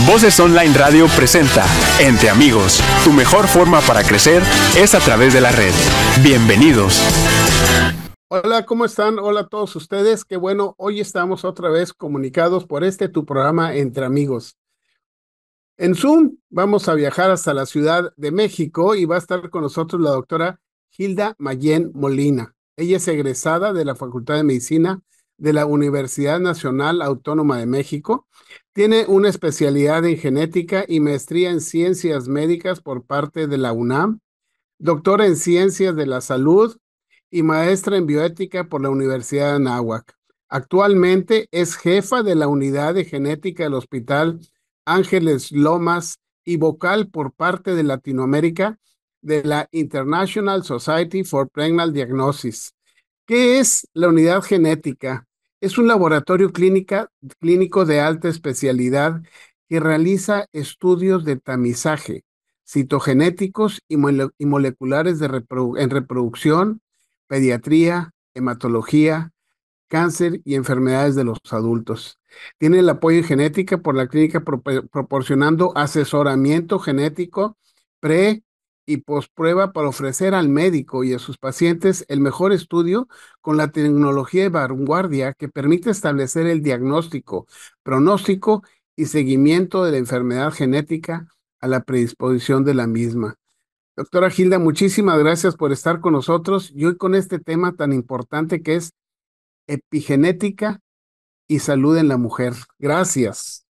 Voces Online Radio presenta Entre Amigos. Tu mejor forma para crecer es a través de la red. Bienvenidos. Hola, ¿cómo están? Hola a todos ustedes. Qué bueno, hoy estamos otra vez comunicados por tu programa Entre Amigos. En Zoom vamos a viajar hasta la Ciudad de México y va a estar con nosotros la doctora Hilda Mayén Molina. Ella es egresada de la Facultad de Medicina de la Universidad Nacional Autónoma de México. Tiene una especialidad en genética y maestría en ciencias médicas por parte de la UNAM, doctora en ciencias de la salud y maestra en bioética por la Universidad de Anáhuac. Actualmente es jefa de la unidad de genética del Hospital Ángeles Lomas y vocal por parte de Latinoamérica de la International Society for Prenatal Diagnosis. ¿Qué es la unidad genética? Es un laboratorio clínico de alta especialidad que realiza estudios de tamizaje citogenéticos y moleculares en reproducción, pediatría, hematología, cáncer y enfermedades de los adultos. Tiene el apoyo en genética por la clínica proporcionando asesoramiento genético pre y posprueba para ofrecer al médico y a sus pacientes el mejor estudio con la tecnología de vanguardia que permite establecer el diagnóstico, pronóstico y seguimiento de la enfermedad genética a la predisposición de la misma. Doctora Hilda, muchísimas gracias por estar con nosotros y hoy con este tema tan importante que es epigenética y salud en la mujer. Gracias.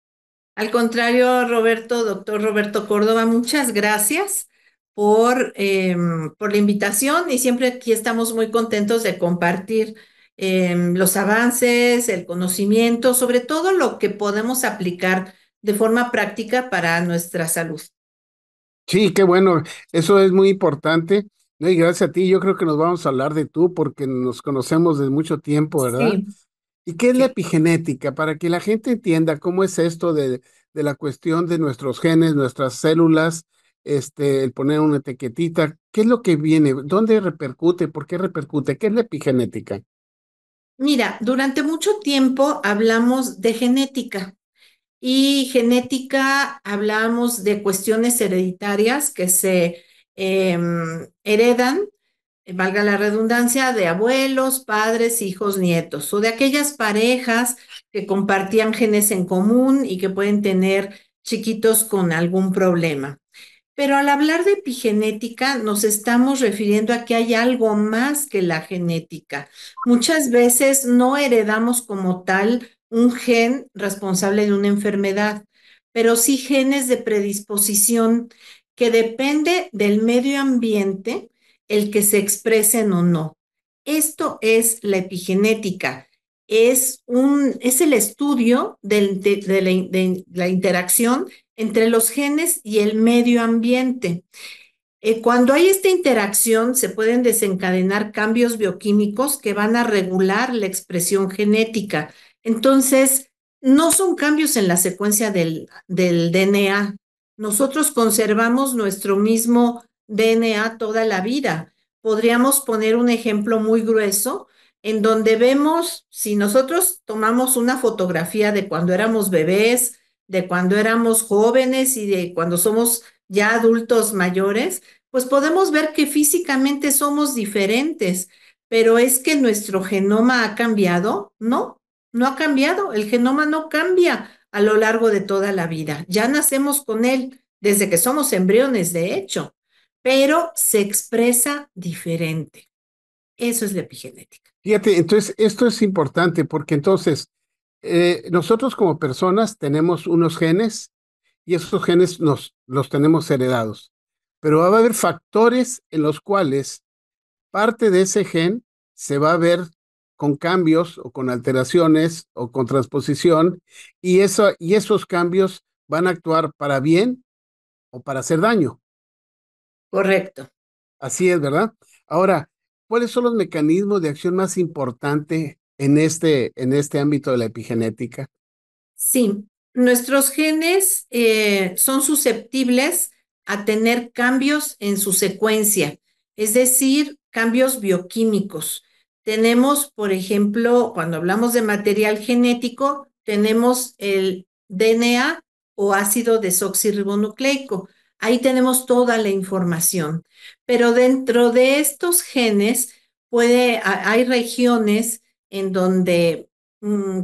Al contrario, Roberto, doctor Roberto Córdoba, muchas gracias por la invitación y siempre aquí estamos muy contentos de compartir los avances, el conocimiento, sobre todo lo que podemos aplicar de forma práctica para nuestra salud. Sí, qué bueno. Eso es muy importante. No, y gracias a ti, yo creo que nos vamos a hablar de tú porque nos conocemos desde mucho tiempo, ¿verdad? Sí, ¿Y qué es la sí. epigenética? Para que la gente entienda cómo es esto de la cuestión de nuestros genes, nuestras células, el poner una etiquetita, ¿qué es lo que viene? ¿Dónde repercute? ¿Por qué repercute? ¿Qué es la epigenética? Mira, durante mucho tiempo hablamos de genética. Y genética, hablamos de cuestiones hereditarias que se heredan, valga la redundancia, de abuelos, padres, hijos, nietos, o de aquellas parejas que compartían genes en común y que pueden tener chiquitos con algún problema. Pero al hablar de epigenética, nos estamos refiriendo a que hay algo más que la genética. Muchas veces no heredamos como tal un gen responsable de una enfermedad, pero sí genes de predisposición que depende del medio ambiente el que se expresen o no. Esto es la epigenética. Es el estudio de la interacción entre los genes y el medio ambiente. Cuando hay esta interacción, se pueden desencadenar cambios bioquímicos que van a regular la expresión genética. Entonces, no son cambios en la secuencia del DNA. Nosotros conservamos nuestro mismo DNA toda la vida. Podríamos poner un ejemplo muy grueso en donde vemos, si nosotros tomamos una fotografía de cuando éramos bebés, de cuando éramos jóvenes y de cuando somos ya adultos mayores, pues podemos ver que físicamente somos diferentes, pero es que nuestro genoma ha cambiado. No, no ha cambiado. El genoma no cambia a lo largo de toda la vida. Ya nacemos con él desde que somos embriones, de hecho, pero se expresa diferente. Eso es la epigenética. Fíjate, entonces esto es importante porque entonces nosotros como personas tenemos unos genes y esos genes los tenemos heredados, pero va a haber factores en los cuales parte de ese gen se va a ver con cambios o con alteraciones o con transposición y esos cambios van a actuar para bien o para hacer daño. Correcto. Así es, ¿verdad? Ahora, ¿cuáles son los mecanismos de acción más importantes en este ámbito de la epigenética? Sí, nuestros genes son susceptibles a tener cambios en su secuencia, es decir, cambios bioquímicos. Tenemos, por ejemplo, cuando hablamos de material genético, tenemos el DNA o ácido desoxirribonucleico. Ahí tenemos toda la información. Pero dentro de estos genes hay regiones en donde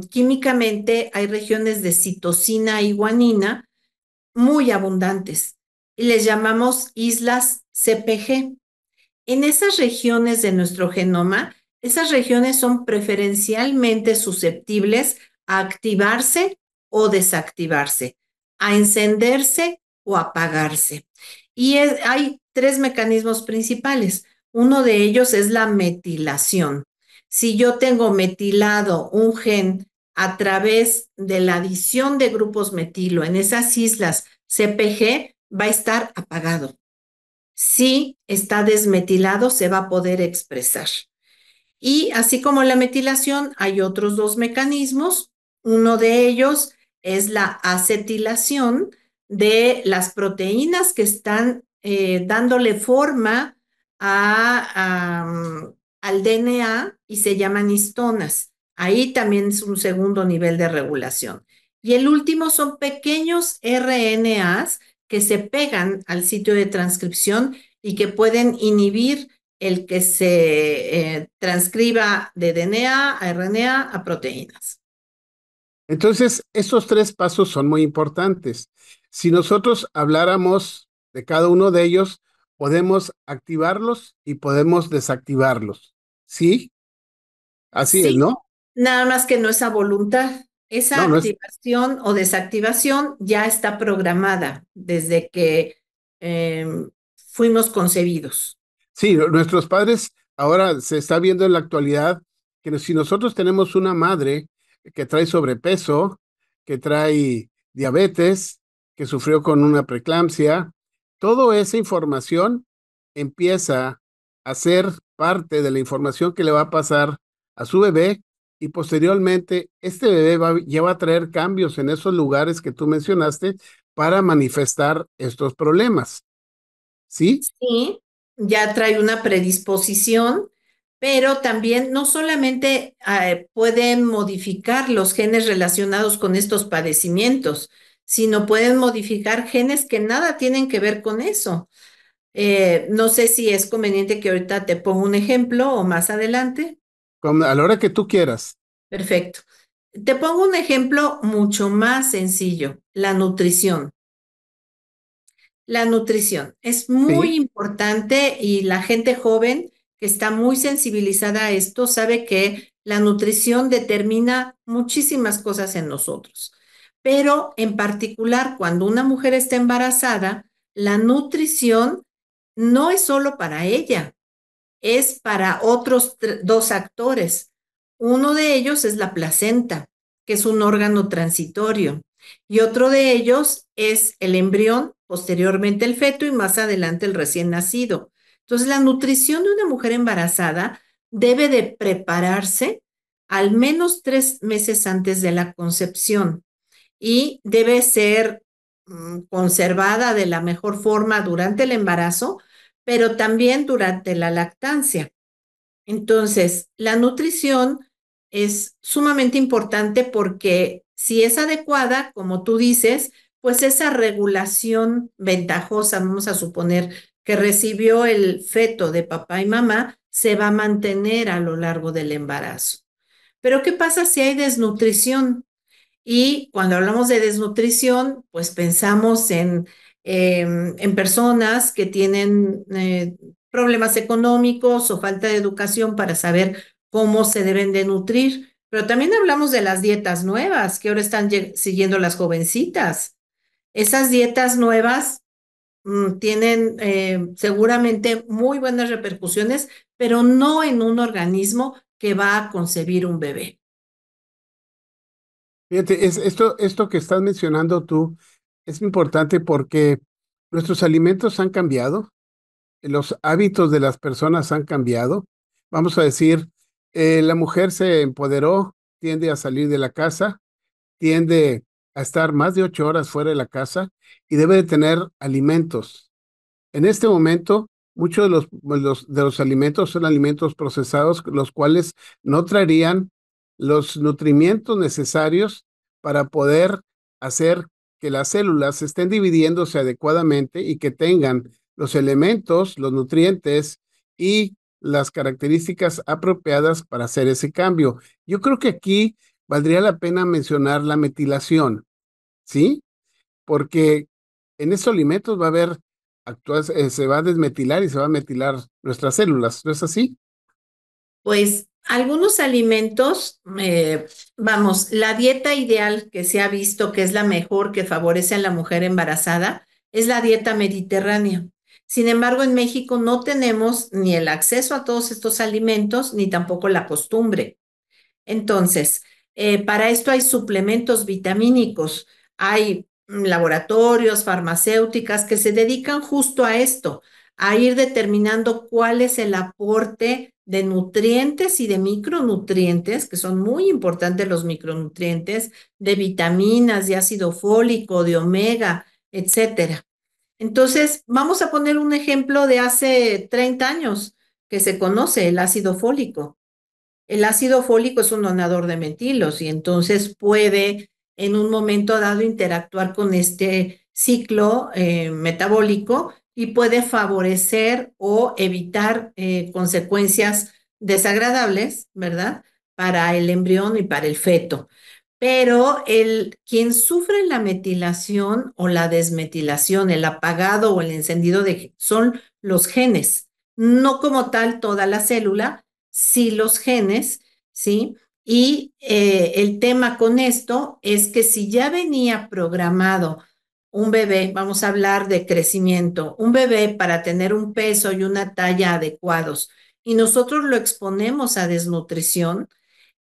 químicamente hay regiones de citosina y guanina muy abundantes y les llamamos islas CPG. En esas regiones de nuestro genoma, esas regiones son preferencialmente susceptibles a activarse o desactivarse, a encenderse o apagarse. Y hay tres mecanismos principales. Uno de ellos es la metilación. Si yo tengo metilado un gen a través de la adición de grupos metilo en esas islas CPG, va a estar apagado. Si está desmetilado, se va a poder expresar. Y así como la metilación, hay otros dos mecanismos. Uno de ellos es la acetilación de las proteínas que están dándole forma al DNA y se llaman histonas. Ahí también es un segundo nivel de regulación. Y el último son pequeños RNAs que se pegan al sitio de transcripción y que pueden inhibir el que se transcriba de DNA a RNA a proteínas. Entonces, estos tres pasos son muy importantes. Si nosotros habláramos de cada uno de ellos, podemos activarlos y podemos desactivarlos. ¿Sí? Así es, Sí, ¿no? nada más que no es a voluntad. Esa No, no es. activación o desactivación ya está programada desde que eh, fuimos concebidos. Sí, nuestros padres ahora se está viendo en la actualidad que si nosotros tenemos una madre que trae sobrepeso, que trae diabetes, que sufrió con una preeclampsia, toda esa información empieza a ser parte de la información que le va a pasar a su bebé y posteriormente este bebé ya va a traer cambios en esos lugares que tú mencionaste para manifestar estos problemas. ¿Sí? Sí, ya trae una predisposición, pero también no solamente pueden modificar los genes relacionados con estos padecimientos, sino pueden modificar genes que nada tienen que ver con eso. No sé si es conveniente que ahorita te ponga un ejemplo o más adelante. A la hora que tú quieras. Perfecto. Te pongo un ejemplo mucho más sencillo, la nutrición. La nutrición es muy Sí. importante y la gente joven que está muy sensibilizada a esto sabe que la nutrición determina muchísimas cosas en nosotros. Pero en particular, cuando una mujer está embarazada, la nutrición no es solo para ella, es para otros dos actores. Uno de ellos es la placenta, que es un órgano transitorio, y otro de ellos es el embrión, posteriormente el feto y más adelante el recién nacido. Entonces, la nutrición de una mujer embarazada debe de prepararse al menos 3 meses antes de la concepción y debe ser conservada de la mejor forma durante el embarazo, pero también durante la lactancia. Entonces, la nutrición es sumamente importante porque si es adecuada, como tú dices, pues esa regulación ventajosa, vamos a suponer que recibió el feto de papá y mamá, se va a mantener a lo largo del embarazo. Pero ¿qué pasa si hay desnutrición? Y cuando hablamos de desnutrición, pues pensamos en personas que tienen problemas económicos o falta de educación para saber cómo se deben de nutrir. Pero también hablamos de las dietas nuevas que ahora están siguiendo las jovencitas. Esas dietas nuevas tienen seguramente muy buenas repercusiones, pero no en un organismo que va a concebir un bebé. Fíjate, esto que estás mencionando tú es importante porque nuestros alimentos han cambiado, los hábitos de las personas han cambiado. Vamos a decir, la mujer se empoderó, tiende a salir de la casa, tiende a estar más de 8 horas fuera de la casa y debe de tener alimentos. En este momento, muchos de los alimentos son alimentos procesados, los cuales no traerían los nutrimientos necesarios para poder hacer que las células estén dividiéndose adecuadamente y que tengan los elementos, los nutrientes y las características apropiadas para hacer ese cambio. Yo creo que aquí valdría la pena mencionar la metilación, ¿sí? Porque en estos alimentos va a haber, se va a desmetilar y se va a metilar nuestras células, ¿no es así? Pues algunos alimentos, vamos, la dieta ideal que se ha visto que es la mejor que favorece a la mujer embarazada es la dieta mediterránea. Sin embargo, en México no tenemos ni el acceso a todos estos alimentos, ni tampoco la costumbre. Entonces, para esto hay suplementos vitamínicos, hay laboratorios, farmacéuticas que se dedican justo a esto, a ir determinando cuál es el aporte de nutrientes y de micronutrientes, que son muy importantes los micronutrientes, de vitaminas, de ácido fólico, de omega, etcétera. Entonces, vamos a poner un ejemplo de hace 30 años que se conoce el ácido fólico. El ácido fólico es un donador de metilos y entonces puede en un momento dado interactuar con este ciclo metabólico y puede favorecer o evitar consecuencias desagradables, ¿verdad? Para el embrión y para el feto. Pero quien sufre la metilación o la desmetilación, el apagado o el encendido son los genes, no como tal toda la célula, sí los genes, ¿sí? Y el tema con esto es que si ya venía programado un bebé, vamos a hablar de crecimiento, un bebé para tener un peso y una talla adecuados, y nosotros lo exponemos a desnutrición,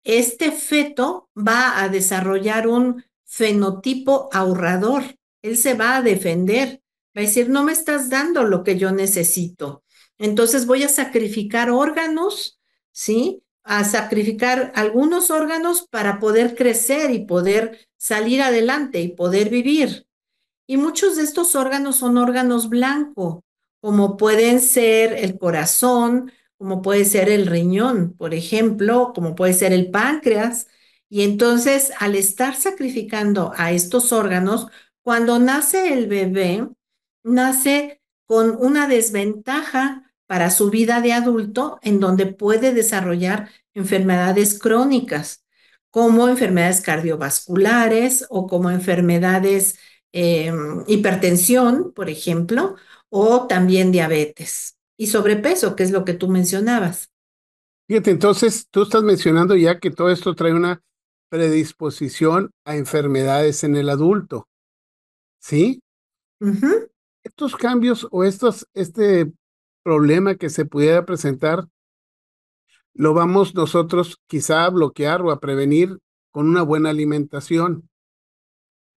este feto va a desarrollar un fenotipo ahorrador. Él se va a defender, va a decir, no me estás dando lo que yo necesito. Entonces voy a sacrificar órganos, ¿sí? A sacrificar algunos órganos para poder crecer y poder salir adelante y poder vivir. Y muchos de estos órganos son órganos blancos, como pueden ser el corazón, como puede ser el riñón, por ejemplo, como puede ser el páncreas. Y entonces, al estar sacrificando a estos órganos, cuando nace el bebé, nace con una desventaja para su vida de adulto, en donde puede desarrollar enfermedades crónicas, como enfermedades cardiovasculares o como enfermedades eh, hipertensión, por ejemplo, o también diabetes y sobrepeso, que es lo que tú mencionabas. Fíjate, entonces tú estás mencionando ya que todo esto trae una predisposición a enfermedades en el adulto, ¿sí? Ujú. Estos cambios o este problema que se pudiera presentar, lo vamos nosotros quizá a bloquear o a prevenir con una buena alimentación.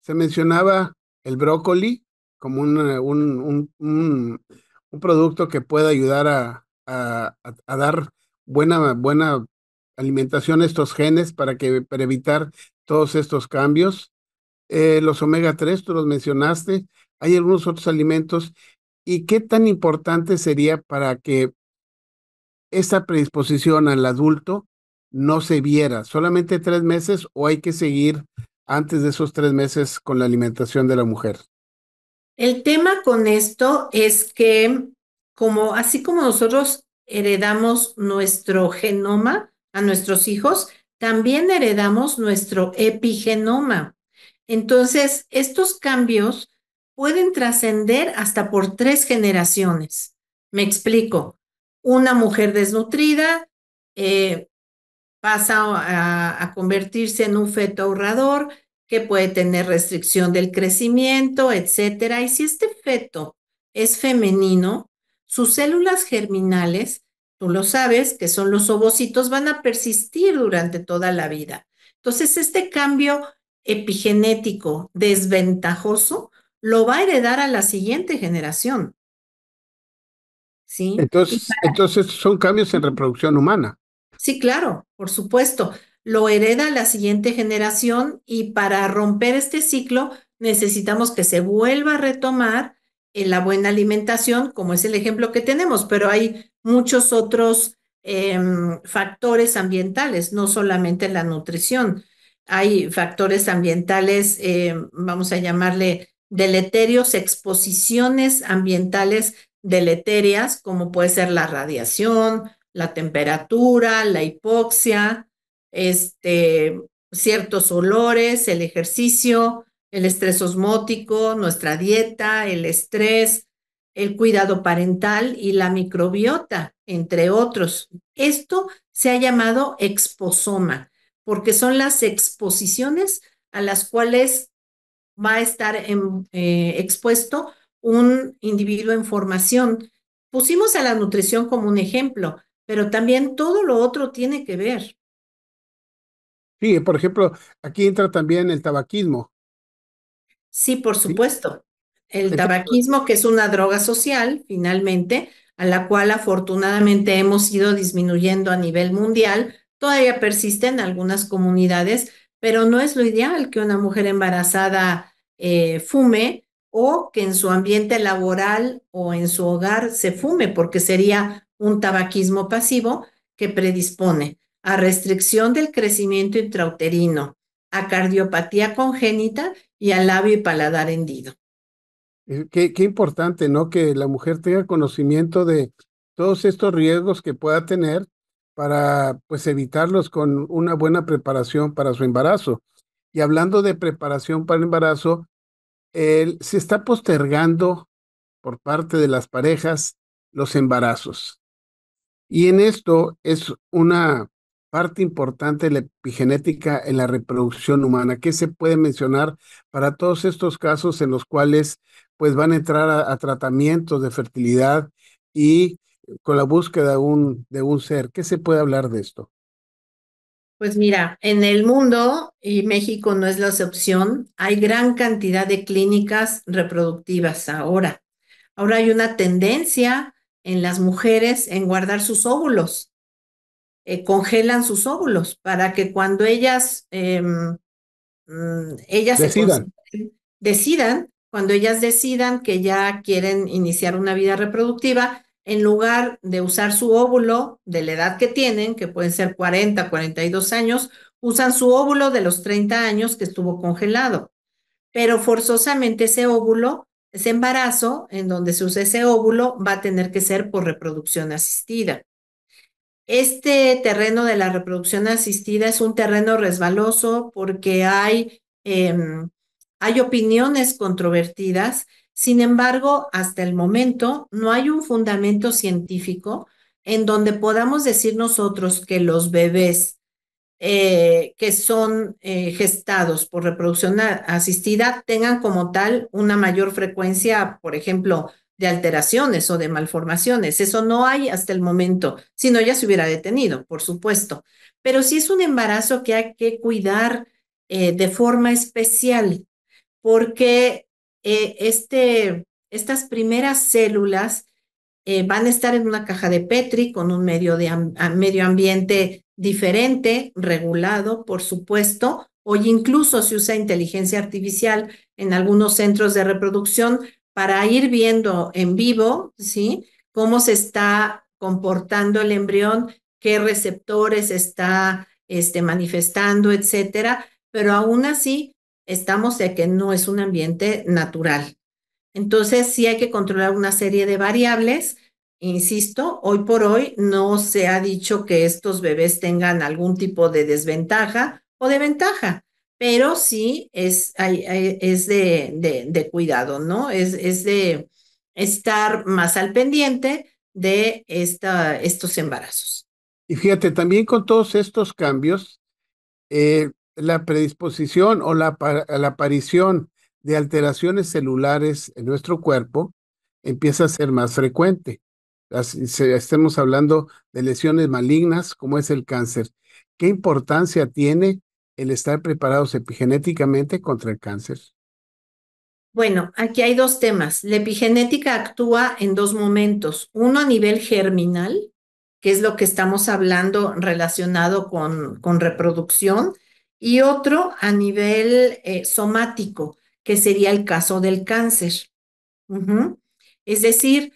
Se mencionaba el brócoli como un producto que puede ayudar a dar buena alimentación a estos genes para evitar todos estos cambios. Los omega 3 tú los mencionaste. Hay algunos otros alimentos. ¿Y qué tan importante sería para que esta predisposición al adulto no se viera? ¿Solamente 3 meses o hay que seguir antes de esos 3 meses con la alimentación de la mujer? El tema con esto es que así como nosotros heredamos nuestro genoma a nuestros hijos, también heredamos nuestro epigenoma. Entonces, estos cambios pueden trascender hasta por 3 generaciones. Me explico. Una mujer desnutrida eh, pasa a convertirse en un feto ahorrador que puede tener restricción del crecimiento, etcétera. Y si este feto es femenino, sus células germinales, tú lo sabes, que son los ovocitos, van a persistir durante toda la vida. Entonces, este cambio epigenético desventajoso lo va a heredar a la siguiente generación, ¿sí? Entonces son cambios en reproducción humana. Sí, claro, por supuesto. Lo hereda la siguiente generación y para romper este ciclo necesitamos que se vuelva a retomar la buena alimentación, como es el ejemplo que tenemos, pero hay muchos otros factores ambientales, no solamente la nutrición. hay factores ambientales, vamos a llamarle deleterios, exposiciones ambientales deleterias, como puede ser la radiación, la temperatura, la hipoxia, este, ciertos olores, el ejercicio, el estrés osmótico, nuestra dieta, el estrés, el cuidado parental y la microbiota, entre otros. Esto se ha llamado exposoma porque son las exposiciones a las cuales va a estar expuesto un individuo en formación. Pusimos a la nutrición como un ejemplo, pero también todo lo otro tiene que ver. Sí, por ejemplo, aquí entra también el tabaquismo, Sí, por ¿sí? supuesto. El Entonces, tabaquismo, que es una droga social, finalmente, a la cual afortunadamente hemos ido disminuyendo a nivel mundial, todavía persiste en algunas comunidades, pero no es lo ideal que una mujer embarazada fume o que en su ambiente laboral o en su hogar se fume, porque sería un tabaquismo pasivo que predispone a restricción del crecimiento intrauterino, a cardiopatía congénita y al labio y paladar hendido. qué importante, ¿no? Que la mujer tenga conocimiento de todos estos riesgos que pueda tener para, pues, evitarlos con una buena preparación para su embarazo. Y hablando de preparación para el embarazo, se está postergando por parte de las parejas los embarazos. Y en esto es una parte importante de la epigenética en la reproducción humana. ¿Qué se puede mencionar para todos estos casos en los cuales pues van a entrar a tratamientos de fertilidad y con la búsqueda de un ser? ¿Qué se puede hablar de esto? Pues mira, en el mundo, y México no es la excepción, hay gran cantidad de clínicas reproductivas ahora. Ahora hay una tendencia en las mujeres en guardar sus óvulos, congelan sus óvulos para que cuando ellas se Decidan. decidan, cuando ellas decidan que ya quieren iniciar una vida reproductiva, en lugar de usar su óvulo de la edad que tienen, que pueden ser 40, 42 años, usan su óvulo de los 30 años que estuvo congelado. Pero forzosamente ese óvulo, ese embarazo en donde se usa ese óvulo, va a tener que ser por reproducción asistida. Este terreno de la reproducción asistida es un terreno resbaloso porque hay opiniones controvertidas. Sin embargo, hasta el momento no hay un fundamento científico en donde podamos decir nosotros que los bebés que son gestados por reproducción asistida tengan como tal una mayor frecuencia, por ejemplo, de alteraciones o de malformaciones. Eso no hay hasta el momento, si no ya se hubiera detenido, por supuesto. Pero sí es un embarazo que hay que cuidar de forma especial, porque estas primeras células van a estar en una caja de Petri con un medio ambiente diferente, regulado, por supuesto. Hoy incluso se usa inteligencia artificial en algunos centros de reproducción para ir viendo en vivo, ¿sí? Cómo se está comportando el embrión, qué receptores está manifestando, etcétera. Pero aún así, estamos de que no es un ambiente natural. Entonces, sí hay que controlar una serie de variables. Insisto, hoy por hoy no se ha dicho que estos bebés tengan algún tipo de desventaja o de ventaja, pero sí es de cuidado, ¿no? Es de estar más al pendiente de estos embarazos. Y fíjate, también con todos estos cambios, la predisposición o la aparición de alteraciones celulares en nuestro cuerpo empieza a ser más frecuente. Estemos hablando de lesiones malignas, como es el cáncer. ¿Qué importancia tiene el estar preparados epigenéticamente contra el cáncer? Bueno, aquí hay dos temas. La epigenética actúa en dos momentos. Uno a nivel germinal, que es lo que estamos hablando relacionado con reproducción, y otro a nivel somático, que sería el caso del cáncer. Ujú. Es decir,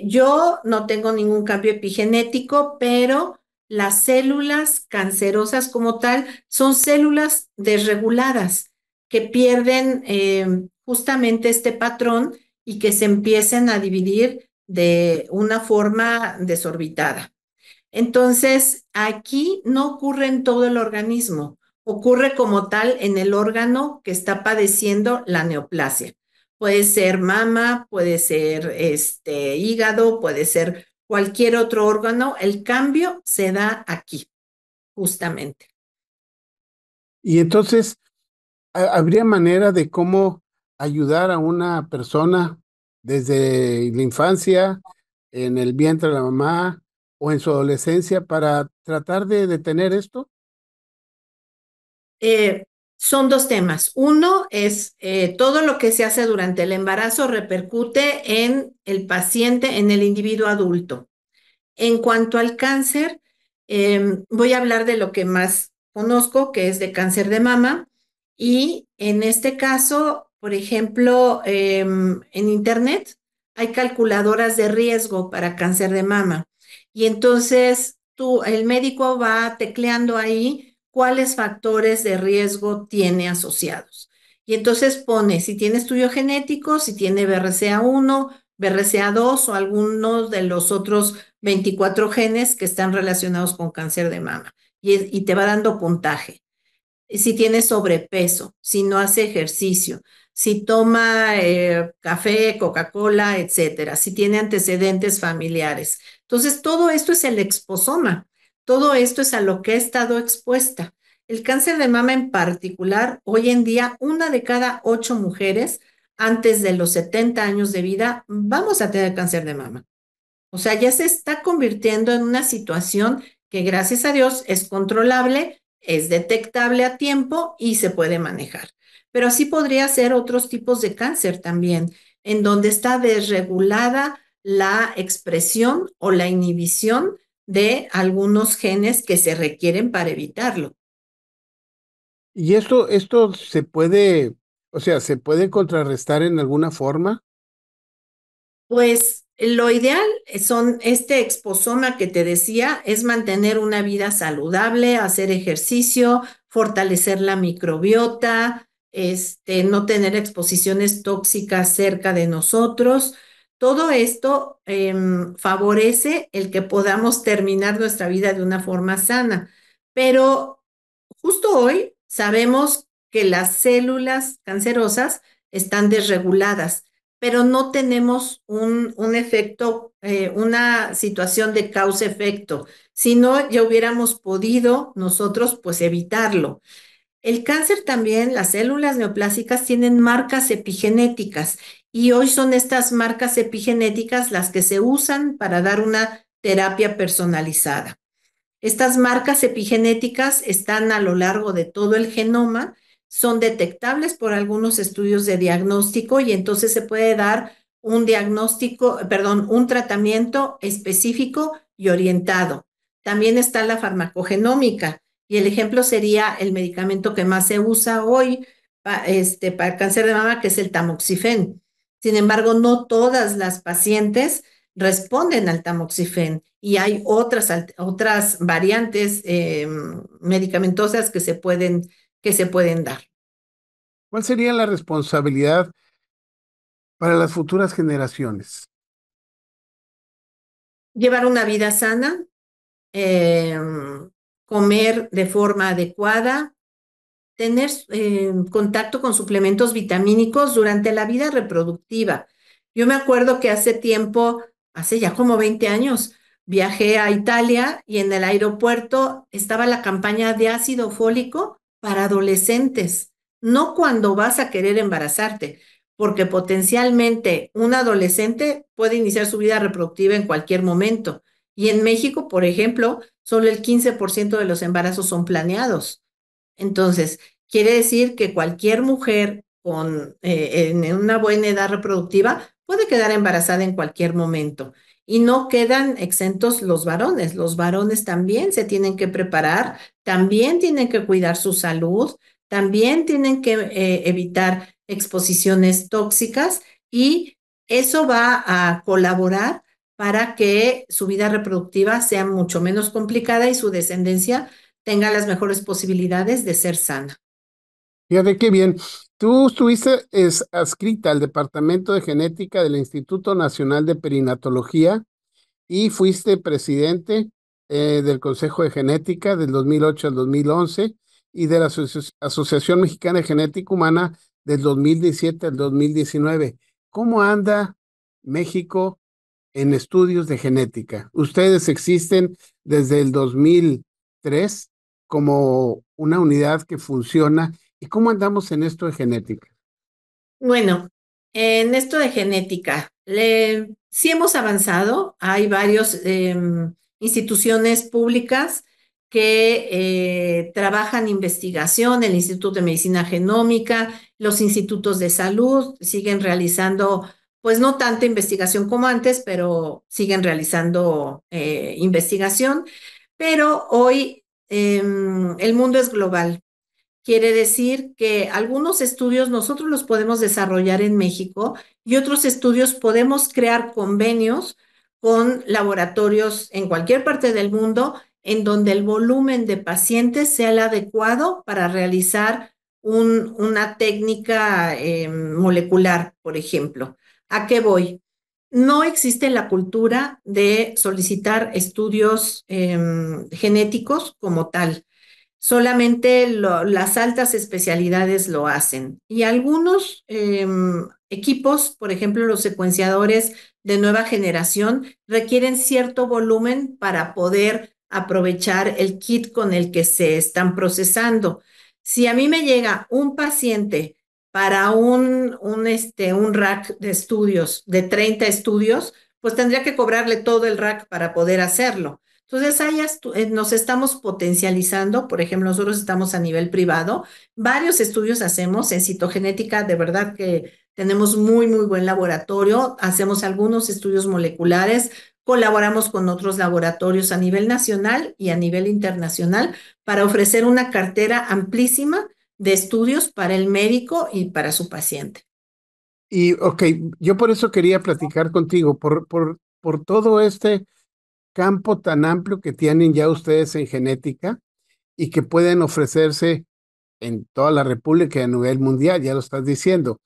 yo no tengo ningún cambio epigenético, pero las células cancerosas como tal son células desreguladas que pierden justamente este patrón y que se empiecen a dividir de una forma desorbitada. Entonces, aquí no ocurre en todo el organismo, ocurre como tal en el órgano que está padeciendo la neoplasia. Puede ser mama, puede ser hígado, puede ser cualquier otro órgano. El cambio se da aquí, justamente. Y entonces, ¿habría manera de cómo ayudar a una persona desde la infancia, en el vientre de la mamá o en su adolescencia para tratar de detener esto? Eh, Son dos temas. Uno es todo lo que se hace durante el embarazo repercute en el paciente, en el individuo adulto. En cuanto al cáncer, voy a hablar de lo que más conozco, que es de cáncer de mama. Y en este caso, por ejemplo, en Internet hay calculadoras de riesgo para cáncer de mama. Y entonces el médico va tecleando ahí cuáles factores de riesgo tiene asociados. Y entonces pone si tiene estudio genético, si tiene BRCA1, BRCA2 o algunos de los otros 24 genes que están relacionados con cáncer de mama y te va dando puntaje. Si tiene sobrepeso, si no hace ejercicio, si toma café, Coca-Cola, etcétera, si tiene antecedentes familiares. Entonces, todo esto es el exposoma, todo esto es a lo que ha estado expuesta. El cáncer de mama en particular, hoy en día, 1 de cada 8 mujeres antes de los 70 años de vida vamos a tener cáncer de mama. O sea, ya se está convirtiendo en una situación que gracias a Dios es controlable, es detectable a tiempo y se puede manejar. Pero así podría ser otros tipos de cáncer también, en donde está desregulada la expresión o la inhibición de algunos genes que se requieren para evitarlo. Y esto se puede, o sea, se puede contrarrestar en alguna forma. Pues lo ideal son este exposoma que te decía, es mantener una vida saludable, hacer ejercicio, fortalecer la microbiota, no tener exposiciones tóxicas cerca de nosotros. Todo esto favorece el que podamos terminar nuestra vida de una forma sana. Pero justo hoy sabemos que las células cancerosas están desreguladas, pero no tenemos un efecto, una situación de causa-efecto. Si no, ya hubiéramos podido nosotros pues evitarlo. El cáncer también, las células neoplásicas tienen marcas epigenéticas y hoy son estas marcas epigenéticas las que se usan para dar una terapia personalizada. Estas marcas epigenéticas están a lo largo de todo el genoma, son detectables por algunos estudios de diagnóstico y entonces se puede dar un diagnóstico, perdón, un tratamiento específico y orientado. También está la farmacogenómica y el ejemplo sería el medicamento que más se usa hoy para el cáncer de mama, que es el tamoxifén. Sin embargo, no todas las pacientes responden al tamoxifén y hay otras variantes medicamentosas que se pueden dar. ¿Cuál sería la responsabilidad para las futuras generaciones? Llevar una vida sana, eh, comer de forma adecuada, tener contacto con suplementos vitamínicos durante la vida reproductiva. Yo me acuerdo que hace tiempo, hace ya como 20 años, viajé a Italia y en el aeropuerto estaba la campaña de ácido fólico para adolescentes, no cuando vas a querer embarazarte, porque potencialmente un adolescente puede iniciar su vida reproductiva en cualquier momento. Y en México, por ejemplo, solo el 15% de los embarazos son planeados. Entonces, quiere decir que cualquier mujer en una buena edad reproductiva puede quedar embarazada en cualquier momento. Y no quedan exentos los varones. Los varones también se tienen que preparar, también tienen que cuidar su salud, también tienen que evitar exposiciones tóxicas y eso va a colaborar para que su vida reproductiva sea mucho menos complicada y su descendencia tenga las mejores posibilidades de ser sana. Fíjate qué bien. Tú estuviste adscrita al Departamento de Genética del Instituto Nacional de Perinatología y fuiste presidente del Consejo de Genética del 2008 al 2011 y de la Asociación Mexicana de Genética Humana del 2017 al 2019. ¿Cómo anda México en estudios de genética? Ustedes existen desde el 2003 como una unidad que funciona. ¿Y cómo andamos en esto de genética? Bueno, en esto de genética, sí hemos avanzado. Hay varias instituciones públicas que trabajan investigación, el Instituto de Medicina Genómica, los institutos de salud siguen realizando, pues no tanta investigación como antes, pero siguen realizando investigación. Pero hoy el mundo es global. Quiere decir que algunos estudios nosotros los podemos desarrollar en México y otros estudios podemos crear convenios con laboratorios en cualquier parte del mundo en donde el volumen de pacientes sea el adecuado para realizar una técnica molecular, por ejemplo. ¿A qué voy? No existe la cultura de solicitar estudios genéticos como tal. Solamente las altas especialidades lo hacen. Y algunos equipos, por ejemplo, los secuenciadores de nueva generación, requieren cierto volumen para poder aprovechar el kit con el que se están procesando. Si a mí me llega un paciente para un rack de estudios, de 30 estudios, pues tendría que cobrarle todo el rack para poder hacerlo. Entonces, ahí nos estamos potencializando. Por ejemplo, nosotros estamos a nivel privado. Varios estudios hacemos en citogenética, de verdad que tenemos muy, muy buen laboratorio. Hacemos algunos estudios moleculares, colaboramos con otros laboratorios a nivel nacional y a nivel internacional para ofrecer una cartera amplísima de estudios para el médico y para su paciente. Y, ok, yo por eso quería platicar contigo, por todo este campo tan amplio que tienen ya ustedes en genética y que pueden ofrecerse en toda la República y a nivel mundial, ya lo estás diciendo.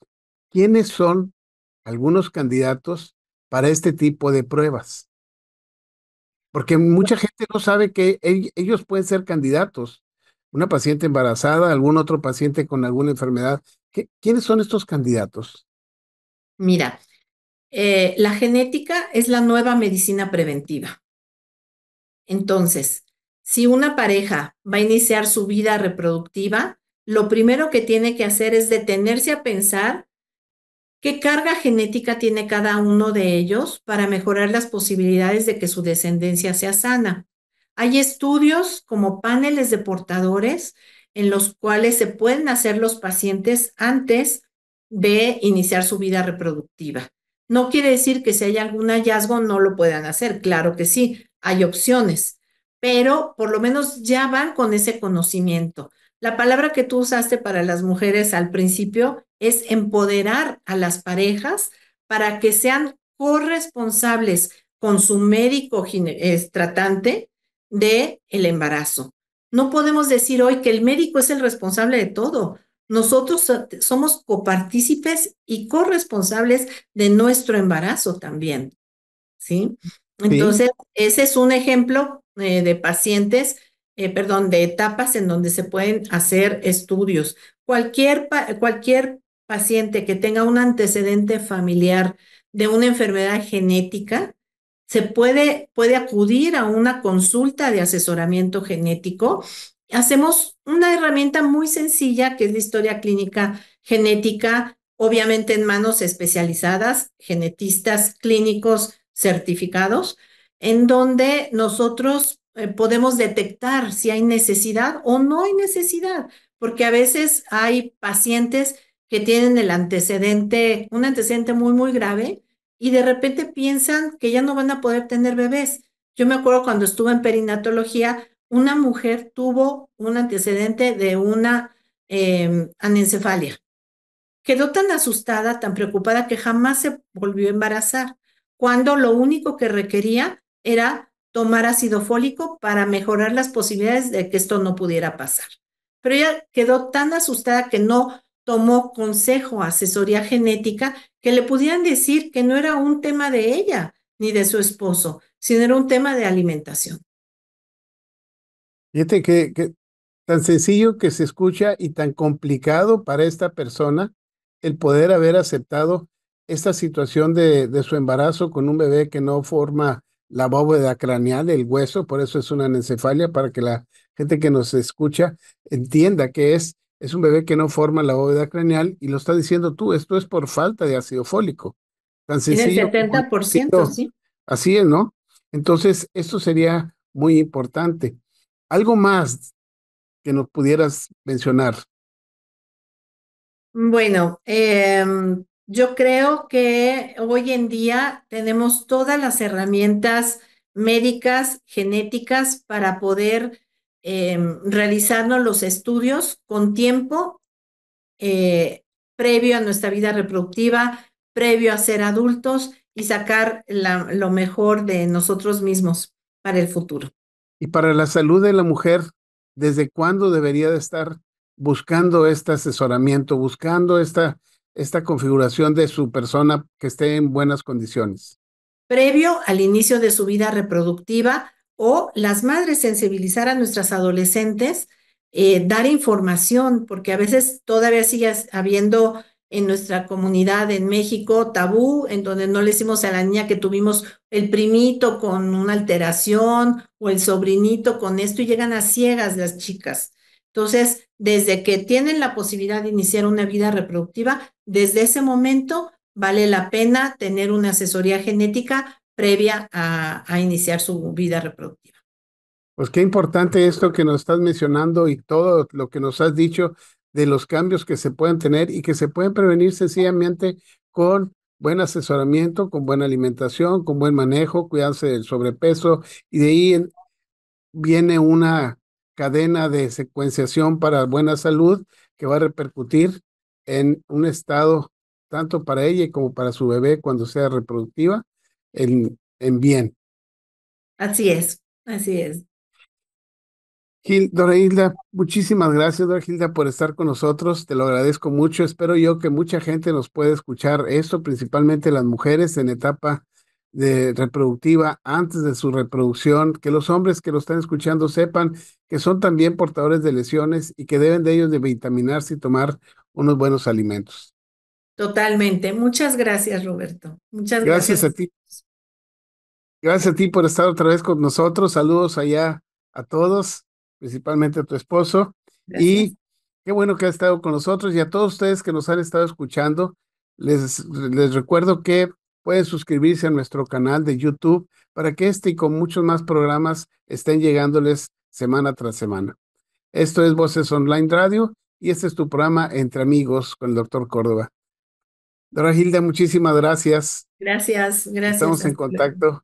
¿Quiénes son algunos candidatos para este tipo de pruebas? Porque mucha gente no sabe que ellos pueden ser candidatos. Una paciente embarazada, algún otro paciente con alguna enfermedad. ¿Quiénes son estos candidatos? Mira, la genética es la nueva medicina preventiva. Entonces, si una pareja va a iniciar su vida reproductiva, lo primero que tiene que hacer es detenerse a pensar qué carga genética tiene cada uno de ellos para mejorar las posibilidades de que su descendencia sea sana. Hay estudios como paneles de portadores en los cuales se pueden hacer los pacientes antes de iniciar su vida reproductiva. No quiere decir que si hay algún hallazgo no lo puedan hacer, claro que sí, hay opciones, pero por lo menos ya van con ese conocimiento. La palabra que tú usaste para las mujeres al principio es empoderar a las parejas para que sean corresponsables con su médico tratante de el embarazo. No podemos decir hoy que el médico es el responsable de todo. Nosotros somos copartícipes y corresponsables de nuestro embarazo también, ¿sí? Sí, Entonces, ese es un ejemplo de pacientes, perdón, de etapas en donde se pueden hacer estudios. Cualquier paciente que tenga un antecedente familiar de una enfermedad genética, puede acudir a una consulta de asesoramiento genético. Hacemos una herramienta muy sencilla que es la historia clínica genética, obviamente en manos especializadas, genetistas clínicos certificados, en donde nosotros podemos detectar si hay necesidad o no hay necesidad, porque a veces hay pacientes que tienen un antecedente muy, muy grave y de repente piensan que ya no van a poder tener bebés. Yo me acuerdo cuando estuve en perinatología, una mujer tuvo un antecedente de una anencefalia. Quedó tan asustada, tan preocupada que jamás se volvió a embarazar. cuando lo único que requería era tomar ácido fólico para mejorar las posibilidades de que esto no pudiera pasar. Pero ella quedó tan asustada que no tomó consejo, asesoría genética, que le pudieran decir que no era un tema de ella ni de su esposo, sino era un tema de alimentación. Fíjate que tan sencillo que se escucha y tan complicado para esta persona el poder haber aceptado esta situación de su embarazo con un bebé que no forma la bóveda craneal, el hueso, por eso es una anencefalia, para que la gente que nos escucha entienda que es un bebé que no forma la bóveda craneal y lo está diciendo tú, esto es por falta de ácido fólico. Tan En el sencillo como 70%, decirlo, sí. así es, ¿no? Entonces, esto sería muy importante. Algo más que nos pudieras mencionar. Bueno, yo creo que hoy en día tenemos todas las herramientas médicas, genéticas, para poder realizarnos los estudios con tiempo eh, previo a nuestra vida reproductiva, previo a ser adultos y sacar lo mejor de nosotros mismos para el futuro. Y para la salud de la mujer, ¿desde cuándo debería de estar buscando este asesoramiento, buscando esta configuración de su persona que esté en buenas condiciones? Previo al inicio de su vida reproductiva, o las madres sensibilizar a nuestras adolescentes, dar información, porque a veces todavía sigue habiendo en nuestra comunidad en México tabú, en donde no le decimos a la niña que tuvimos el primito con una alteración o el sobrinito con esto, y llegan a ciegas las chicas. Entonces, desde que tienen la posibilidad de iniciar una vida reproductiva, desde ese momento vale la pena tener una asesoría genética previa a iniciar su vida reproductiva. Pues qué importante esto que nos estás mencionando y todo lo que nos has dicho de los cambios que se pueden tener y que se pueden prevenir sencillamente con buen asesoramiento, con buena alimentación, con buen manejo, cuidarse del sobrepeso y de ahí viene una cadena de secuenciación para buena salud que va a repercutir en un estado tanto para ella como para su bebé cuando sea reproductiva en bien. Así es, así es. Dora Hilda, muchísimas gracias, Dora Hilda, por estar con nosotros. Te lo agradezco mucho. Espero yo que mucha gente nos pueda escuchar esto, principalmente las mujeres en etapa de reproductiva, antes de su reproducción, que los hombres que lo están escuchando sepan que son también portadores de lesiones y que deben de ellos de vitaminarse y tomar unos buenos alimentos. Totalmente. Muchas gracias, Roberto. Muchas Gracias a gracias. ti. Gracias a ti por estar otra vez con nosotros. Saludos allá a todos, principalmente a tu esposo. Gracias. Y qué bueno que ha estado con nosotros y a todos ustedes que nos han estado escuchando. Les recuerdo que pueden suscribirse a nuestro canal de YouTube para que este y con muchos más programas estén llegándoles semana tras semana. Esto es Voces Online Radio y este es tu programa Entre Amigos con el doctor Córdoba. Dora Hilda, muchísimas gracias. Gracias, gracias. Estamos en Hasta luego. contacto.